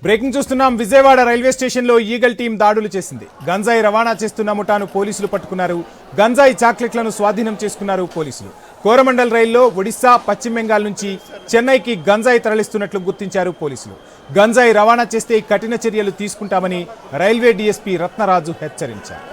Breaking చూస్తున్నాం. Vijayawada railway స్టేషన్లో eagle team దాడులు చేసింది. గంజాయి రవాణా చేస్తున్న ముఠాను పోలీసులు పట్టుకున్నారు. గంజాయి చాక్లెట్లను స్వాధీనం చేసుకున్నారు పోలీసులు. కోరమండల్ రైల్లో ఒడిశా, పశ్చిమ బెంగాల్ నుంచి చెన్నైకి గంజాయి తరలిస్తున్నట్లు గుర్తించారు పోలీసులు. గంజాయి రవాణా చేస్తే కఠిన చర్యలు తీసుకుంటామని రైల్వే డీఎస్పీ రత్నరాజు హెచ్చరించారు.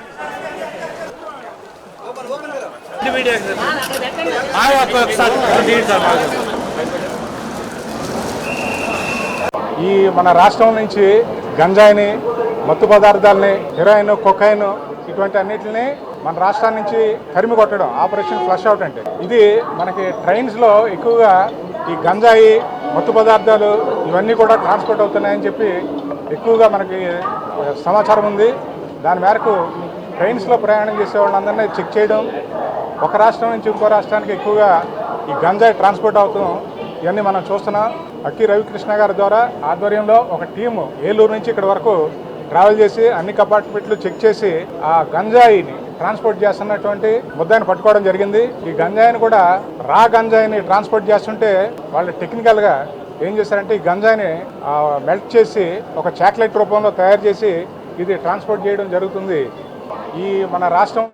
ఈ మన రాష్ట్రం నుంచి గంజాయిని, మత్తు పదార్థాలని, హెరాయిన్, కొకైన్ ఇటువంటి అన్నిటిని మన రాష్ట్రం నుంచి తరిమి కొట్టడం ఆపరేషన్ ఫ్లష్ అవుట్ అంటే. ఇది మనకి ట్రైన్స్లో ఎక్కువగా ఈ గంజాయి, మత్తు పదార్థాలు ఇవన్నీ కూడా ట్రాన్స్పోర్ట్ అవుతున్నాయని చెప్పి ఎక్కువగా మనకి సమాచారం ఉంది. దాని మేరకు ట్రైన్స్లో ప్రయాణం చేసే వాళ్ళందరినీ చెక్ చేయడం, ఒక రాష్ట్రం నుంచి ఇంకో రాష్ట్రానికి ఎక్కువగా ఈ గంజాయి ట్రాన్స్పోర్ట్ అవుతాం ఇవన్నీ మనం చూస్తున్నాం. అక్కి రవికృష్ణ గారి ద్వారా ఆధ్వర్యంలో ఒక టీము ఏలూరు నుంచి ఇక్కడ వరకు ట్రావెల్ చేసి అన్ని కంపార్ట్మెంట్లు చెక్ చేసి ఆ గంజాయిని ట్రాన్స్పోర్ట్ చేస్తున్నటువంటి ముద్దాయిని పట్టుకోవడం జరిగింది. ఈ గంజాయిని కూడా రా గంజాయిని ట్రాన్స్పోర్ట్ చేస్తుంటే వాళ్ళు టెక్నికల్గా ఏం చేశారంటే ఈ గంజాయిని మెల్ట్ చేసి ఒక చాక్లెట్ రూపంలో తయారు చేసి ఇది ట్రాన్స్పోర్ట్ చేయడం జరుగుతుంది. ఈ మన రాష్ట్రం